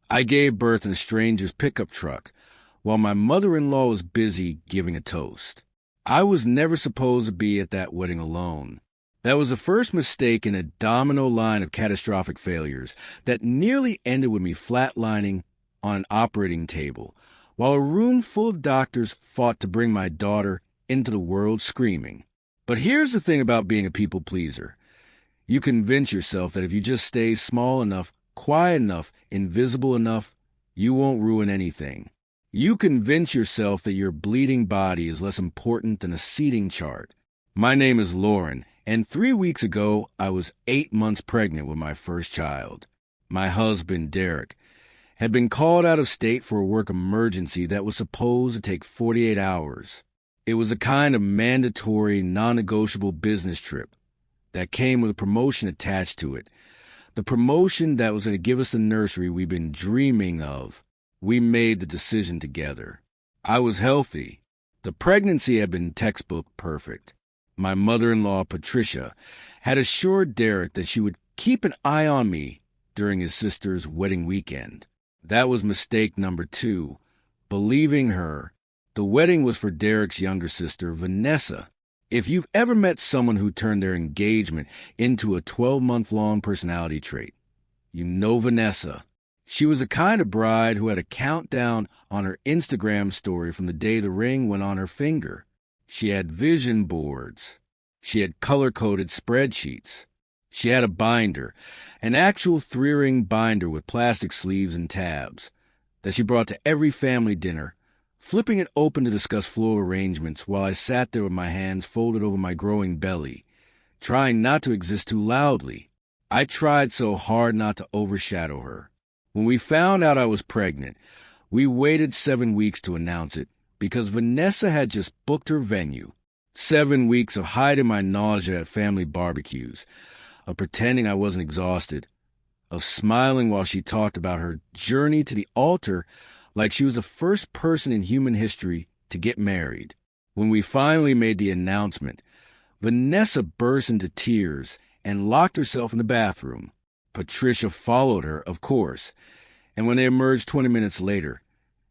I gave birth in a stranger's pickup truck while my mother-in-law was busy giving a toast. I was never supposed to be at that wedding alone. That was the first mistake in a domino line of catastrophic failures that nearly ended with me flatlining on an operating table while a room full of doctors fought to bring my daughter into the world screaming. But here's the thing about being a people pleaser. You convince yourself that if you just stay small enough, quiet enough, invisible enough, you won't ruin anything. You convince yourself that your bleeding body is less important than a seating chart. My name is Lauren, and 3 weeks ago, I was 8 months pregnant with my first child. My husband, Derek, had been called out of state for a work emergency that was supposed to take 48 hours. It was a kind of mandatory, non-negotiable business trip that came with a promotion attached to it. The promotion that was going to give us the nursery we've been dreaming of. We made the decision together. I was healthy. The pregnancy had been textbook perfect. My mother-in-law, Patricia, had assured Derek that she would keep an eye on me during his sister's wedding weekend. That was mistake number 2. Believing her. The wedding was for Derek's younger sister, Vanessa. If you've ever met someone who turned their engagement into a 12-month-long personality trait, you know Vanessa. She was the kind of bride who had a countdown on her Instagram story from the day the ring went on her finger. She had vision boards. She had color-coded spreadsheets. She had a binder, an actual 3-ring binder with plastic sleeves and tabs, that she brought to every family dinner, flipping it open to discuss floral arrangements while I sat there with my hands folded over my growing belly, trying not to exist too loudly. I tried so hard not to overshadow her. When we found out I was pregnant, we waited 7 weeks to announce it because Vanessa had just booked her venue. 7 weeks of hiding my nausea at family barbecues, of pretending I wasn't exhausted, of smiling while she talked about her journey to the altar like she was the first person in human history to get married. When we finally made the announcement, Vanessa burst into tears and locked herself in the bathroom. Patricia followed her, of course, and when they emerged 20 minutes later,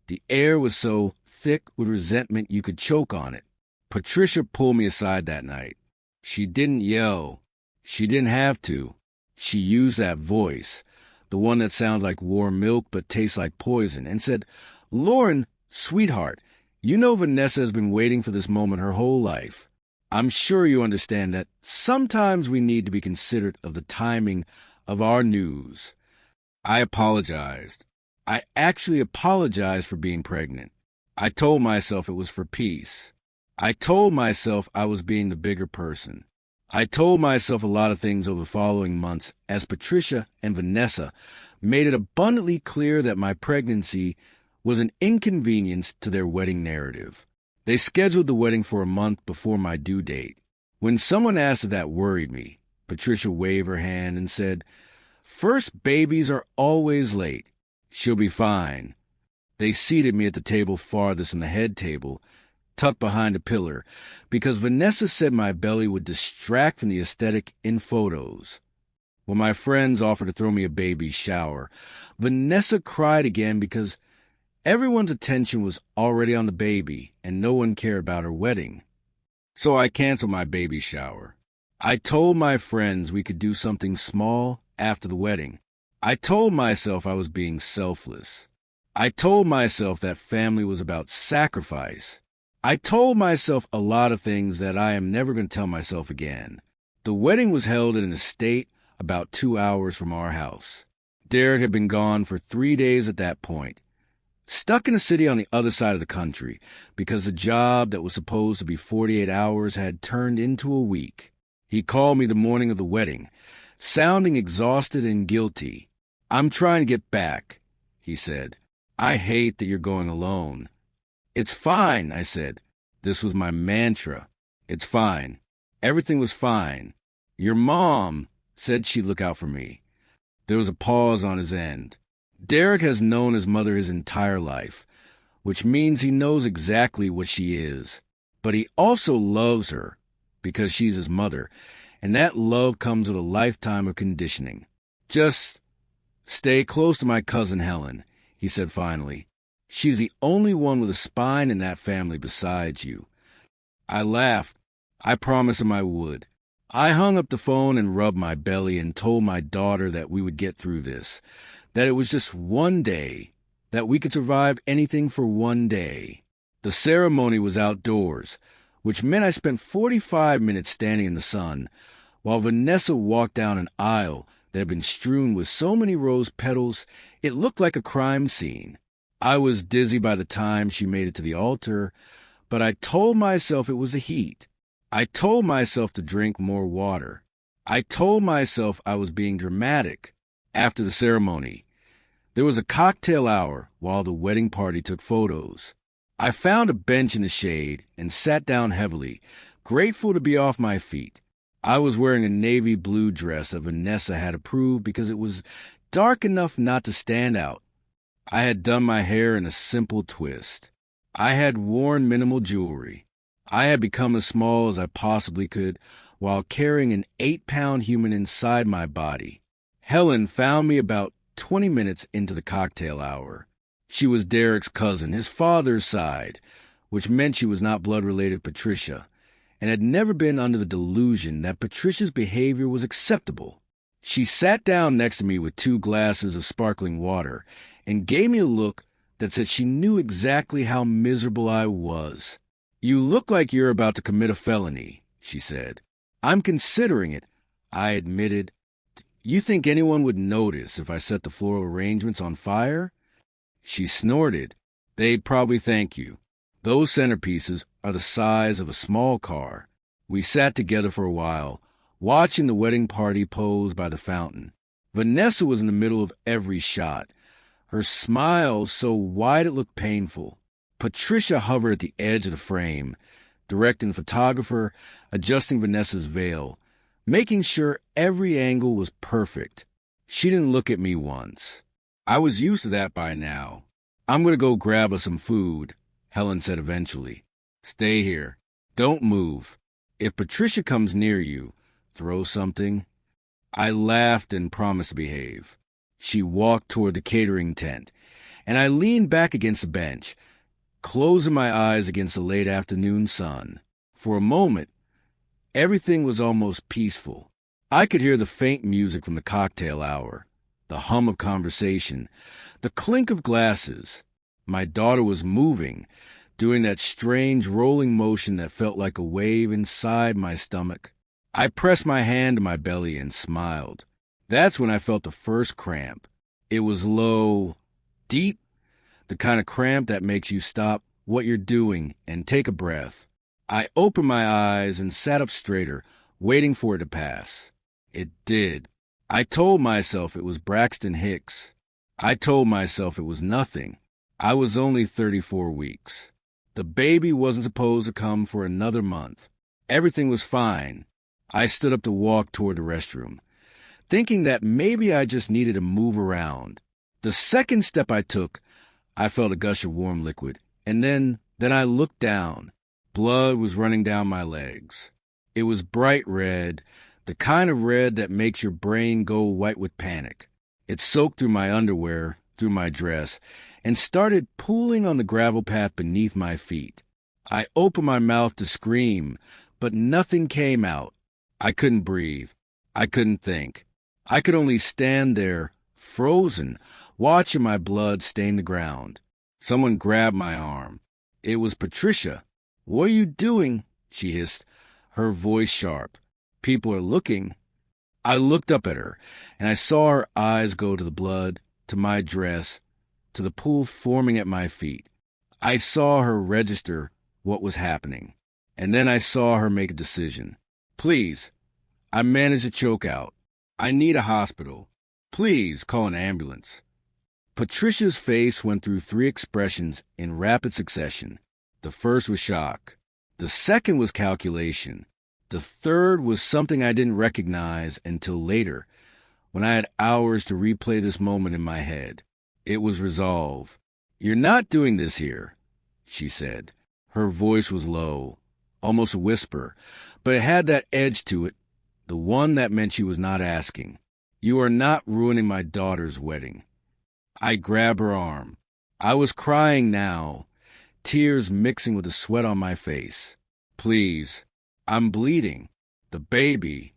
the air was so thick with resentment you could choke on it. Patricia pulled me aside that night. She didn't yell. She didn't have to. She used that voice, the one that sounds like warm milk but tastes like poison, and said, "Lauren, sweetheart, you know Vanessa has been waiting for this moment her whole life. I'm sure you understand that sometimes we need to be considerate of the timing of our news." I apologized. I actually apologized for being pregnant. I told myself it was for peace. I told myself I was being the bigger person. I told myself a lot of things over the following months as Patricia and Vanessa made it abundantly clear that my pregnancy was an inconvenience to their wedding narrative. They scheduled the wedding for a month before my due date. When someone asked if that worried me, Patricia waved her hand and said, "First babies are always late. She'll be fine." They seated me at the table farthest from the head table, tucked behind a pillar, because Vanessa said my belly would distract from the aesthetic in photos. When my friends offered to throw me a baby shower, Vanessa cried again because everyone's attention was already on the baby and no one cared about her wedding. So I canceled my baby shower. I told my friends we could do something small after the wedding. I told myself I was being selfless. I told myself that family was about sacrifice. I told myself a lot of things that I am never going to tell myself again. The wedding was held in an estate about 2 hours from our house. Derek had been gone for 3 days at that point, stuck in a city on the other side of the country because the job that was supposed to be 48 hours had turned into a week. He called me the morning of the wedding, sounding exhausted and guilty. "I'm trying to get back," he said. "I hate that you're going alone." "It's fine," I said. This was my mantra. "It's fine. Everything was fine. Your mom said she'd look out for me." There was a pause on his end. Derek has known his mother his entire life, which means he knows exactly what she is. But he also loves her because she's his mother, and that love comes with a lifetime of conditioning. Just Stay close to my cousin Helen, he said finally. She's the only one with a spine in that family besides you. I laughed. I promised him I would. I hung up the phone and rubbed my belly and told my daughter that we would get through this, that it was just one day, that we could survive anything for one day. The ceremony was outdoors, which meant I spent 45 minutes standing in the sun, while Vanessa walked down an aisle that had been strewn with so many rose petals it looked like a crime scene. I was dizzy by the time she made it to the altar, but I told myself it was the heat. I told myself to drink more water. I told myself I was being dramatic. After the ceremony, there was a cocktail hour while the wedding party took photos. I found a bench in the shade and sat down heavily, grateful to be off my feet. I was wearing a navy blue dress that Vanessa had approved because it was dark enough not to stand out. I had done my hair in a simple twist. I had worn minimal jewelry. I had become as small as I possibly could while carrying an 8-pound human inside my body. Helen found me about 20 minutes into the cocktail hour. She was Derek's cousin, his father's side, which meant she was not blood-related Patricia, and had never been under the delusion that Patricia's behavior was acceptable. She sat down next to me with 2 glasses of sparkling water and gave me a look that said she knew exactly how miserable I was. "You look like you're about to commit a felony," she said. "I'm considering it," I admitted. "You think anyone would notice if I set the floral arrangements on fire?" She snorted. "They'd probably thank you. Those centerpieces are the size of a small car." We sat together for a while, watching the wedding party pose by the fountain. Vanessa was in the middle of every shot, her smile so wide it looked painful. Patricia hovered at the edge of the frame, directing the photographer, adjusting Vanessa's veil, making sure every angle was perfect. She didn't look at me once. I was used to that by now. "I'm going to go grab us some food," Helen said eventually. "Stay here. Don't move. If Patricia comes near you, throw something." I laughed and promised to behave. She walked toward the catering tent, and I leaned back against the bench, closing my eyes against the late afternoon sun. For a moment, everything was almost peaceful. I could hear the faint music from the cocktail hour, the hum of conversation, the clink of glasses. My daughter was moving, doing that strange rolling motion that felt like a wave inside my stomach. I pressed my hand to my belly and smiled. That's when I felt the first cramp. It was low, deep, the kind of cramp that makes you stop what you're doing and take a breath. I opened my eyes and sat up straighter, waiting for it to pass. It did. I told myself it was Braxton Hicks. I told myself it was nothing. I was only 34 weeks. The baby wasn't supposed to come for another month. Everything was fine. I stood up to walk toward the restroom, thinking that maybe I just needed to move around. The second step I took, I felt a gush of warm liquid, and then I looked down. Blood was running down my legs. It was bright red, the kind of red that makes your brain go white with panic. It soaked through my underwear, through my dress, and started pooling on the gravel path beneath my feet. I opened my mouth to scream, but nothing came out. I couldn't breathe. I couldn't think. I could only stand there, frozen, watching my blood stain the ground. Someone grabbed my arm. It was Patricia. "What are you doing?" she hissed, her voice sharp. "People are looking." I looked up at her, and I saw her eyes go to the blood, to my dress, to the pool forming at my feet. I saw her register what was happening, and then I saw her make a decision. "Please, I managed to choke out. I need a hospital. Please call an ambulance." Patricia's face went through 3 expressions in rapid succession. The first was shock. The second was calculation. The third was something I didn't recognize until later, when I had hours to replay this moment in my head. It was resolve. "You're not doing this here," she said. Her voice was low, almost a whisper, but it had that edge to it, the one that meant she was not asking. You are not ruining my daughter's wedding." I grabbed her arm. I was crying now, tears mixing with the sweat on my face. "Please, I'm bleeding. The baby."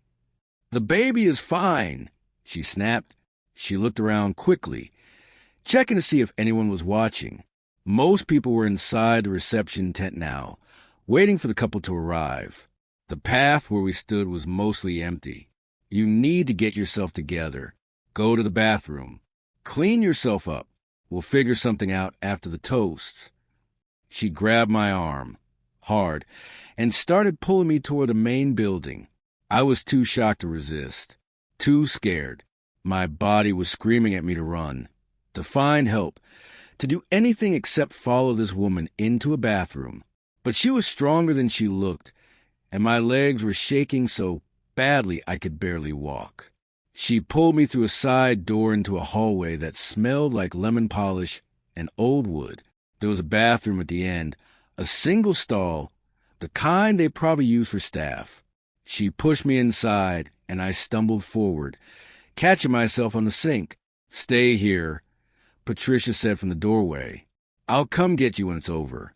"The baby is fine," she snapped. She looked around quickly, checking to see if anyone was watching. Most people were inside the reception tent now, waiting for the couple to arrive. The path where we stood was mostly empty. "You need to get yourself together. Go to the bathroom. Clean yourself up. We'll figure something out after the toasts." She grabbed my arm, hard, and started pulling me toward the main building. I was too shocked to resist, too scared. My body was screaming at me to run, to find help, to do anything except follow this woman into a bathroom. But she was stronger than she looked, and my legs were shaking so badly I could barely walk. She pulled me through a side door into a hallway that smelled like lemon polish and old wood. There was a bathroom at the end, a single stall, the kind they probably use for staff. She pushed me inside, and I stumbled forward, catching myself on the sink. "Stay here," Patricia said from the doorway. "I'll come get you when it's over."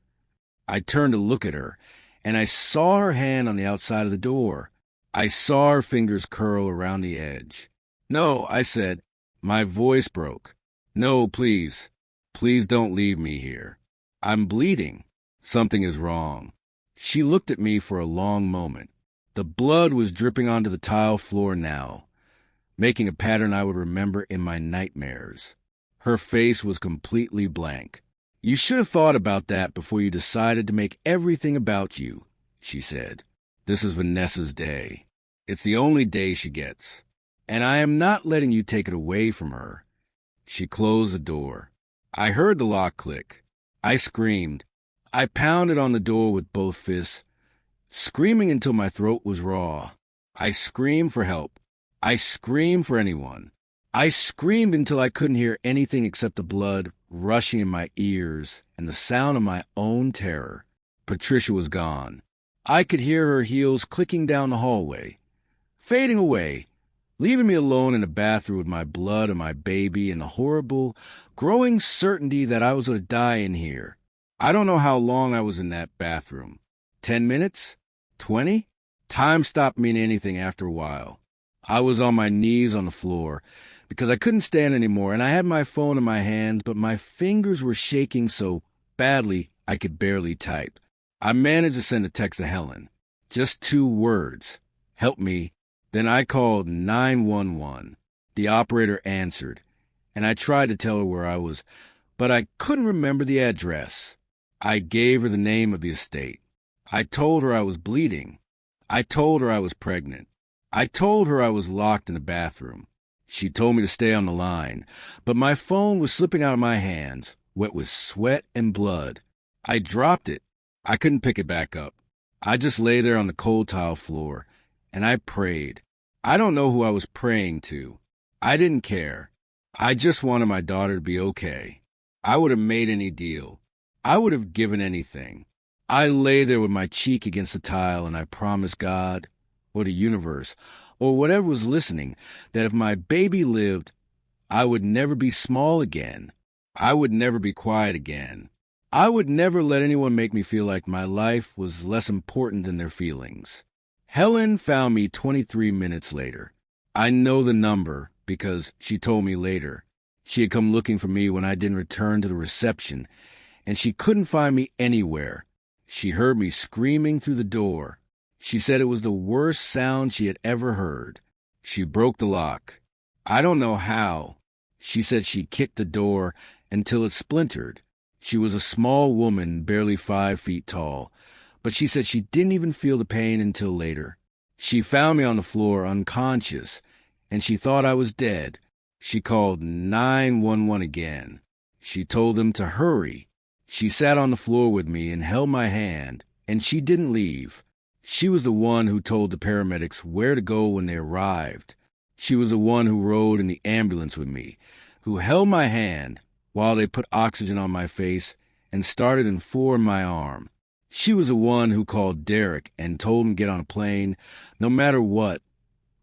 I turned to look at her, and I saw her hand on the outside of the door. I saw her fingers curl around the edge. "No," I said. My voice broke. "No, please. Please don't leave me here. I'm bleeding. Something is wrong." She looked at me for a long moment. The blood was dripping onto the tile floor now, making a pattern I would remember in my nightmares. Her face was completely blank. "You should have thought about that before you decided to make everything about you," she said. "This is Vanessa's day. It's the only day she gets. And I am not letting you take it away from her." She closed the door. I heard the lock click. I screamed. I pounded on the door with both fists, screaming until my throat was raw. I screamed for help. I screamed for anyone. I screamed until I couldn't hear anything except the blood rushing in my ears and the sound of my own terror. Patricia was gone. I could hear her heels clicking down the hallway, fading away, leaving me alone in the bathroom with my blood and my baby and the horrible, growing certainty that I was going to die in here. I don't know how long I was in that bathroom. 10 minutes? 20? Time stopped meaning anything after a while. I was on my knees on the floor because I couldn't stand anymore, and I had my phone in my hands, but my fingers were shaking so badly I could barely type. I managed to send a text to Helen. Just 2 words. "Help me." Then I called 911. The operator answered, and I tried to tell her where I was, but I couldn't remember the address. I gave her the name of the estate. I told her I was bleeding. I told her I was pregnant. I told her I was locked in the bathroom. She told me to stay on the line, but my phone was slipping out of my hands, wet with sweat and blood. I dropped it. I couldn't pick it back up. I just lay there on the cold tile floor, and I prayed. I don't know who I was praying to. I didn't care. I just wanted my daughter to be okay. I would have made any deal. I would have given anything. I lay there with my cheek against the tile, and I promised God, or the universe, or whatever was listening, that if my baby lived, I would never be small again. I would never be quiet again. I would never let anyone make me feel like my life was less important than their feelings. Helen found me 23 minutes later. I know the number because she told me later. She had come looking for me when I didn't return to the reception, and she couldn't find me anywhere. She heard me screaming through the door. She said it was the worst sound she had ever heard. She broke the lock. I don't know how. She said she kicked the door until it splintered. She was a small woman, barely 5 feet tall, but she said she didn't even feel the pain until later. She found me on the floor unconscious, and she thought I was dead. She called 911 again. She told them to hurry. She sat on the floor with me and held my hand, and she didn't leave. She was the one who told the paramedics where to go when they arrived. She was the one who rode in the ambulance with me, who held my hand while they put oxygen on my face and started in 4 in my arm. She was the one who called Derek and told him to get on a plane no matter what,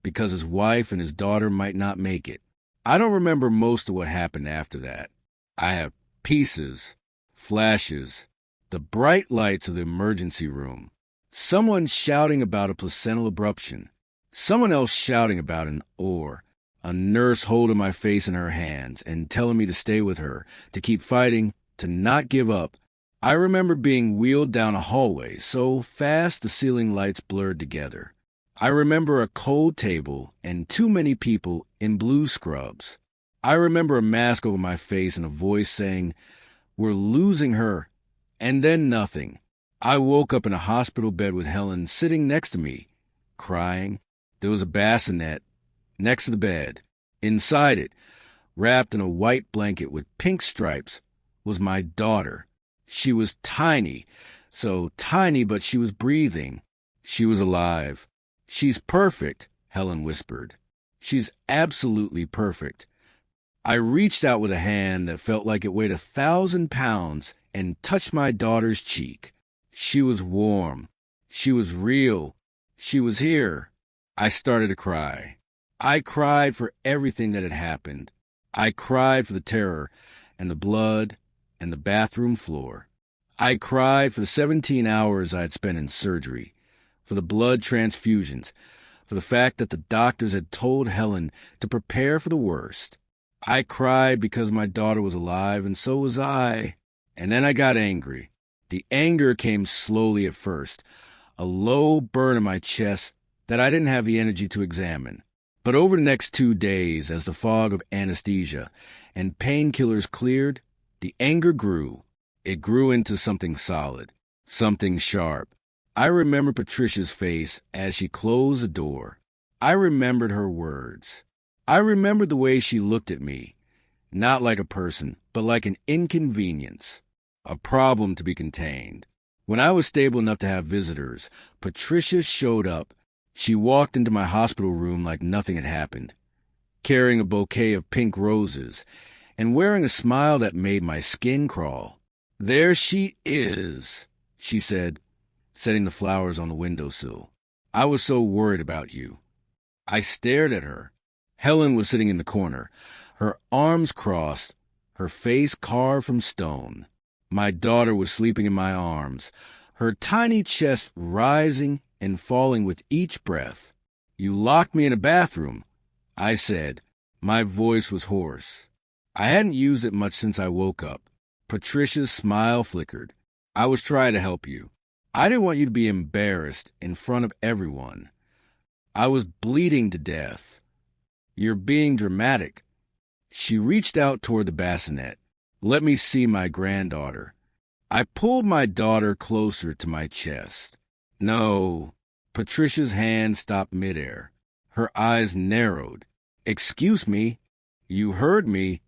because his wife and his daughter might not make it. I don't remember most of what happened after that. I have pieces, flashes, the bright lights of the emergency room, someone shouting about a placental abruption, someone else shouting about an oar, a nurse holding my face in her hands and telling me to stay with her, to keep fighting, to not give up. I remember being wheeled down a hallway so fast the ceiling lights blurred together. I remember a cold table and too many people in blue scrubs. I remember a mask over my face and a voice saying, "We're losing her," and then nothing. I woke up in a hospital bed with Helen sitting next to me, crying. There was a bassinet next to the bed. Inside it, wrapped in a white blanket with pink stripes, was my daughter. She was tiny, so tiny, but she was breathing. She was alive. "She's perfect," Helen whispered. "She's absolutely perfect." I reached out with a hand that felt like it weighed 1,000 pounds and touched my daughter's cheek. She was warm. She was real. She was here. I started to cry. I cried for everything that had happened. I cried for the terror and the blood and the bathroom floor. I cried for the 17 hours I had spent in surgery, for the blood transfusions, for the fact that the doctors had told Helen to prepare for the worst. I cried because my daughter was alive, and so was I. And then I got angry. The anger came slowly at first, a low burn in my chest that I didn't have the energy to examine. But over the next 2 days, as the fog of anesthesia and painkillers cleared, the anger grew. It grew into something solid, something sharp. I remember Patricia's face as she closed the door. I remembered her words. I remembered the way she looked at me, not like a person, but like an inconvenience, a problem to be contained. When I was stable enough to have visitors, Patricia showed up. She walked into my hospital room like nothing had happened, carrying a bouquet of pink roses and wearing a smile that made my skin crawl. "There she is," she said, setting the flowers on the windowsill. "I was so worried about you." I stared at her. Helen was sitting in the corner, her arms crossed, her face carved from stone. My daughter was sleeping in my arms, her tiny chest rising and falling with each breath. "You locked me in a bathroom," I said. My voice was hoarse. I hadn't used it much since I woke up. Patricia's smile flickered. "I was trying to help you. I didn't want you to be embarrassed in front of everyone. I was bleeding to death. You're being dramatic." She reached out toward the bassinet. "Let me see my granddaughter." I pulled my daughter closer to my chest. "No." Patricia's hand stopped midair. Her eyes narrowed. "Excuse me. You heard me."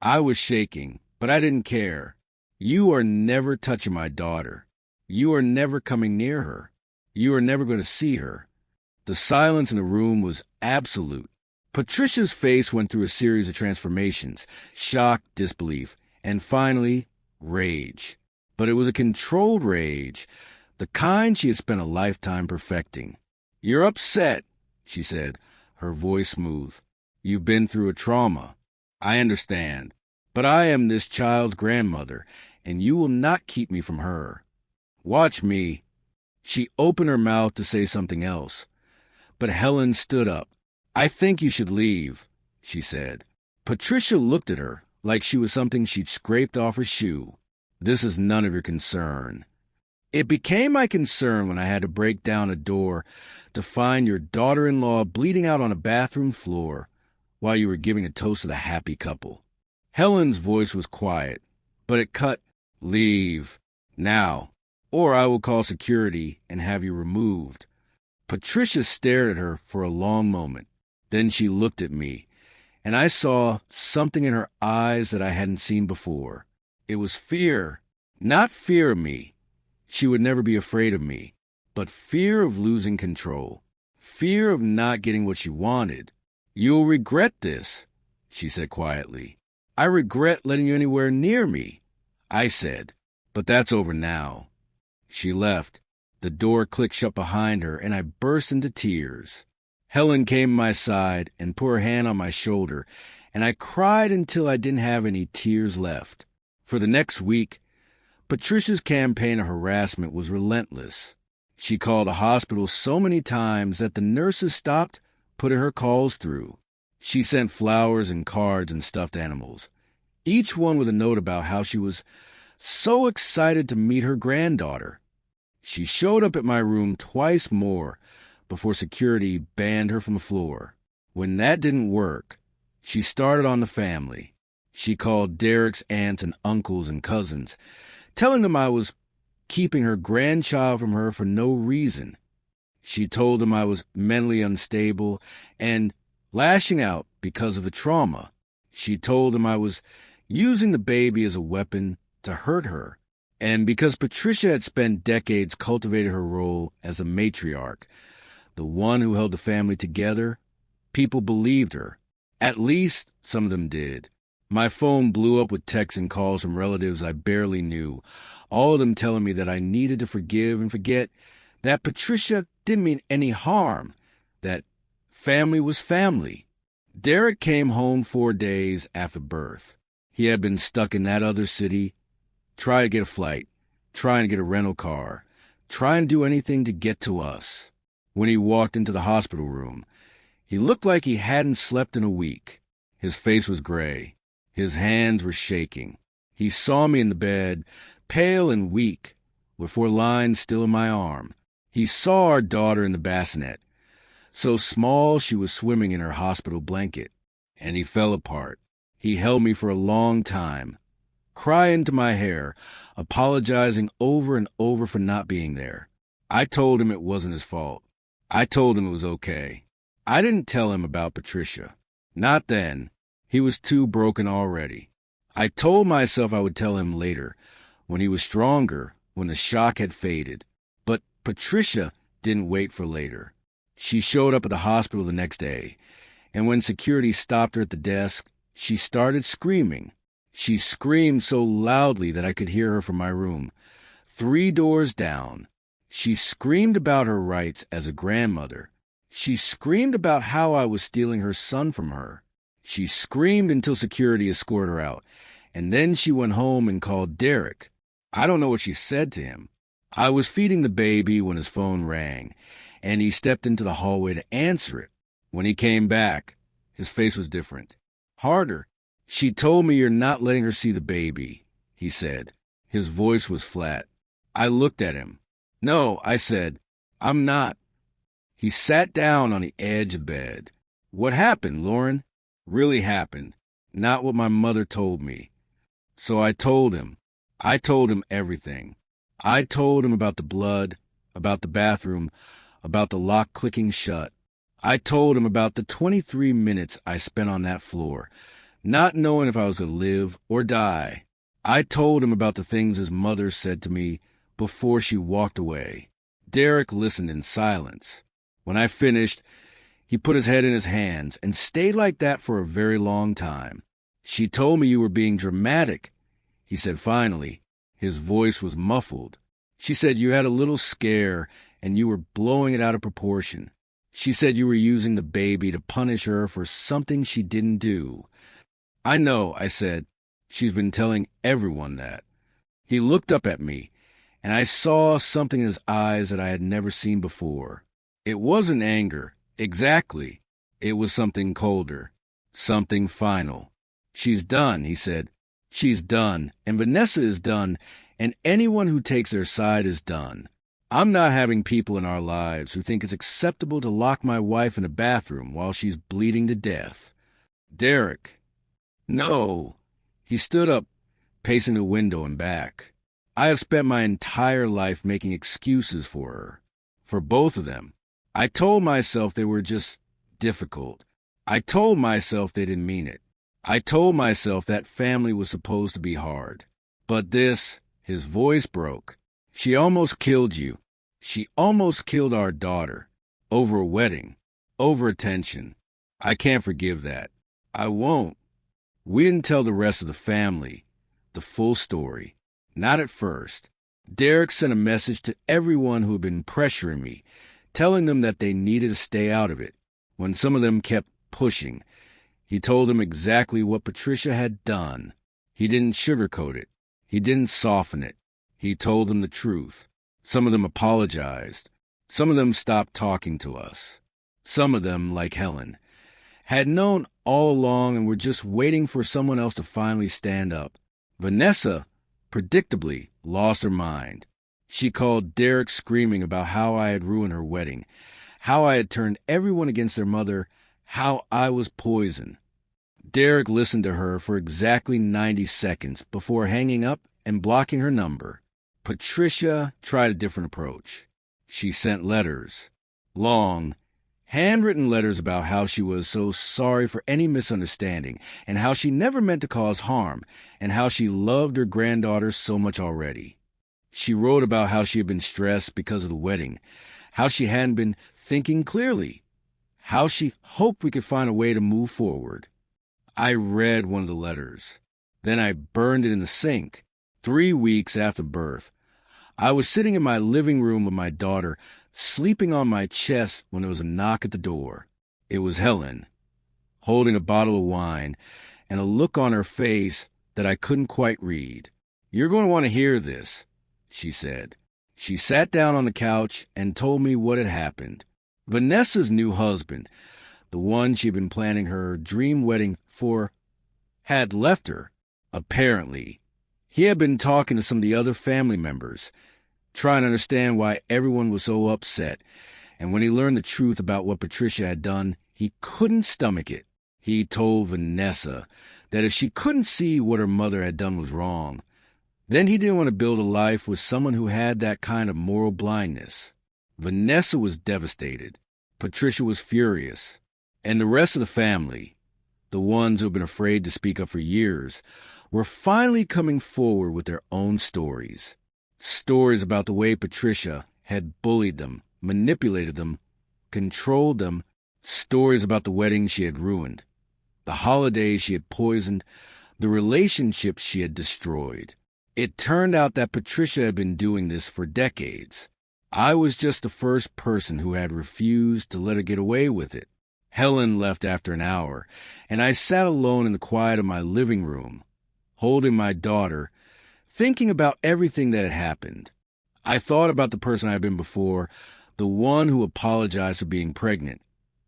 I was shaking, but I didn't care. "You are never touching my daughter. You are never coming near her. You are never going to see her." The silence in the room was absolute. Patricia's face went through a series of transformations: shock, disbelief, and finally, rage. But it was a controlled rage, the kind she had spent a lifetime perfecting. "You're upset," she said, her voice smooth. "You've been through a trauma. I understand. But I am this child's grandmother, and you will not keep me from her. Watch me." She opened her mouth to say something else, but Helen stood up. "I think you should leave," she said. Patricia looked at her like she was something she'd scraped off her shoe. "This is none of your concern." "It became my concern when I had to break down a door to find your daughter-in-law bleeding out on a bathroom floor while you were giving a toast to the happy couple." Helen's voice was quiet, but it cut. "Leave now, or I will call security and have you removed." Patricia stared at her for a long moment. Then she looked at me, and I saw something in her eyes that I hadn't seen before. It was fear. Not fear of me. She would never be afraid of me. But fear of losing control. Fear of not getting what she wanted. "You'll regret this," she said quietly. "I regret letting you anywhere near me," I said. "But that's over now." She left. The door clicked shut behind her, and I burst into tears. Helen came to my side and put her hand on my shoulder, and I cried until I didn't have any tears left. For the next week, Patricia's campaign of harassment was relentless. She called the hospital so many times that the nurses stopped putting her calls through. She sent flowers and cards and stuffed animals, each one with a note about how she was so excited to meet her granddaughter. She showed up at my room twice more before security banned her from the floor. When that didn't work, she started on the family. She called Derek's aunts and uncles and cousins, telling them I was keeping her grandchild from her for no reason. She told them I was mentally unstable and lashing out because of the trauma. She told them I was using the baby as a weapon to hurt her. And because Patricia had spent decades cultivating her role as a matriarch, the one who held the family together, people believed her. At least some of them did. My phone blew up with texts and calls from relatives I barely knew, all of them telling me that I needed to forgive and forget, that Patricia didn't mean any harm, that family was family. Derek came home 4 days after birth. He had been stuck in that other city, trying to get a flight, trying to get a rental car, trying to do anything to get to us. When he walked into the hospital room, he looked like he hadn't slept in a week. His face was gray. His hands were shaking. He saw me in the bed, pale and weak, with 4 lines still in my arm. He saw our daughter in the bassinet, so small she was swimming in her hospital blanket, and he fell apart. He held me for a long time, crying into my hair, apologizing over and over for not being there. I told him it wasn't his fault. I told him it was okay. I didn't tell him about Patricia. Not then. He was too broken already. I told myself I would tell him later, when he was stronger, when the shock had faded. But Patricia didn't wait for later. She showed up at the hospital the next day, and when security stopped her at the desk, she started screaming. She screamed so loudly that I could hear her from my room, 3 doors down. She screamed about her rights as a grandmother. She screamed about how I was stealing her son from her. She screamed until security escorted her out, and then she went home and called Derek. I don't know what she said to him. I was feeding the baby when his phone rang, and he stepped into the hallway to answer it. When he came back, his face was different. Harder. "She told me you're not letting her see the baby," he said. His voice was flat. I looked at him. "No," I said, "I'm not." He sat down on the edge of the bed. "What happened, Lauren?" "Really happened. Not what my mother told me." So I told him. I told him everything. I told him about the blood, about the bathroom, about the lock clicking shut. I told him about the 23 minutes I spent on that floor, not knowing if I was going to live or die. I told him about the things his mother said to me before she walked away. Derek listened in silence. When I finished, he put his head in his hands and stayed like that for a very long time. "She told me you were being dramatic," he said finally. His voice was muffled. "She said you had a little scare and you were blowing it out of proportion. She said you were using the baby to punish her for something she didn't do." "I know," I said. "She's been telling everyone that." He looked up at me, and I saw something in his eyes that I had never seen before. It wasn't anger, exactly. It was something colder, something final. "She's done," he said. "She's done, and Vanessa is done, and anyone who takes their side is done. I'm not having people in our lives who think it's acceptable to lock my wife in a bathroom while she's bleeding to death." "Derek." "No." He stood up, pacing the window and back. "I have spent my entire life making excuses for her, for both of them. I told myself they were just difficult. I told myself they didn't mean it. I told myself that family was supposed to be hard. But this," his voice broke, "she almost killed you. She almost killed our daughter. Over a wedding. Over attention. I can't forgive that. I won't." We didn't tell the rest of the family the full story. Not at first. Derek sent a message to everyone who had been pressuring me, telling them that they needed to stay out of it. When some of them kept pushing, he told them exactly what Patricia had done. He didn't sugarcoat it. He didn't soften it. He told them the truth. Some of them apologized. Some of them stopped talking to us. Some of them, like Helen, had known all along and were just waiting for someone else to finally stand up. Vanessa, predictably, lost her mind. She called Derek screaming about how I had ruined her wedding, how I had turned everyone against their mother, how I was poison. Derek listened to her for exactly 90 seconds before hanging up and blocking her number. Patricia tried a different approach. She sent letters. Long, handwritten letters about how she was so sorry for any misunderstanding and how she never meant to cause harm and how she loved her granddaughter so much already. She wrote about how she had been stressed because of the wedding, how she hadn't been thinking clearly, how she hoped we could find a way to move forward. I read one of the letters. Then I burned it in the sink. 3 weeks after birth, I was sitting in my living room with my daughter, sleeping on my chest when there was a knock at the door. It was Helen, holding a bottle of wine and a look on her face that I couldn't quite read. "You're going to want to hear this," she said. She sat down on the couch and told me what had happened. Vanessa's new husband, the one she'd been planning her dream wedding for, had left her, apparently. He had been talking to some of the other family members, trying to understand why everyone was so upset, and when he learned the truth about what Patricia had done, he couldn't stomach it. He told Vanessa that if she couldn't see what her mother had done was wrong, then he didn't want to build a life with someone who had that kind of moral blindness. Vanessa was devastated. Patricia was furious. And the rest of the family, the ones who had been afraid to speak up for years, were finally coming forward with their own stories. Stories about the way Patricia had bullied them, manipulated them, controlled them. Stories about the weddings she had ruined, the holidays she had poisoned, the relationships she had destroyed. It turned out that Patricia had been doing this for decades. I was just the first person who had refused to let her get away with it. Helen left after an hour, and I sat alone in the quiet of my living room, holding my daughter, thinking about everything that had happened. I thought about the person I had been before, the one who apologized for being pregnant,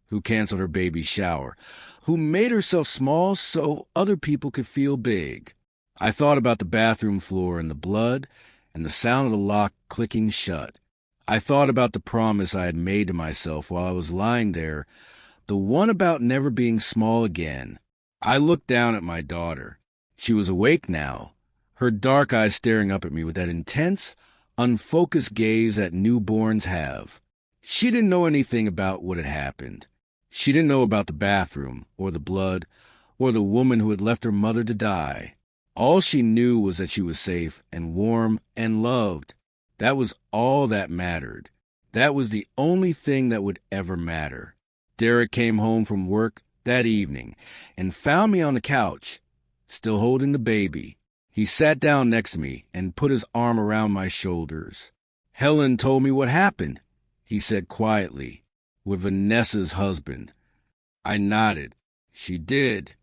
who canceled her baby's shower, who made herself small so other people could feel big. I thought about the bathroom floor and the blood and the sound of the lock clicking shut. I thought about the promise I had made to myself while I was lying there, the one about never being small again. I looked down at my daughter. She was awake now, her dark eyes staring up at me with that intense, unfocused gaze that newborns have. She didn't know anything about what had happened. She didn't know about the bathroom, or the blood, or the woman who had left her mother to die. All she knew was that she was safe and warm and loved. That was all that mattered. That was the only thing that would ever matter. Derek came home from work that evening and found me on the couch, still holding the baby. He sat down next to me and put his arm around my shoulders. "Helen told me what happened," he said quietly, "with Vanessa's husband." I nodded. "She did.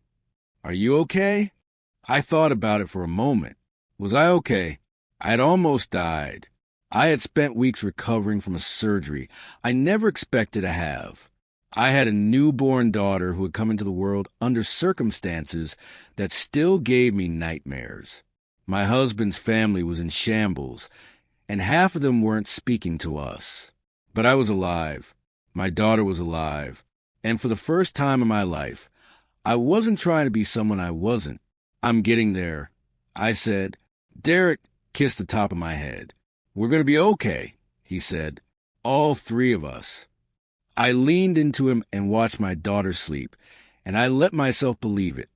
Are you okay?" I thought about it for a moment. Was I okay? I had almost died. I had spent weeks recovering from a surgery I never expected to have. I had a newborn daughter who had come into the world under circumstances that still gave me nightmares. My husband's family was in shambles, and half of them weren't speaking to us. But I was alive. My daughter was alive. And for the first time in my life, I wasn't trying to be someone I wasn't. "I'm getting there," I said. Derek kissed the top of my head. "We're going to be okay," he said. "All three of us." I leaned into him and watched my daughter sleep, and I let myself believe it.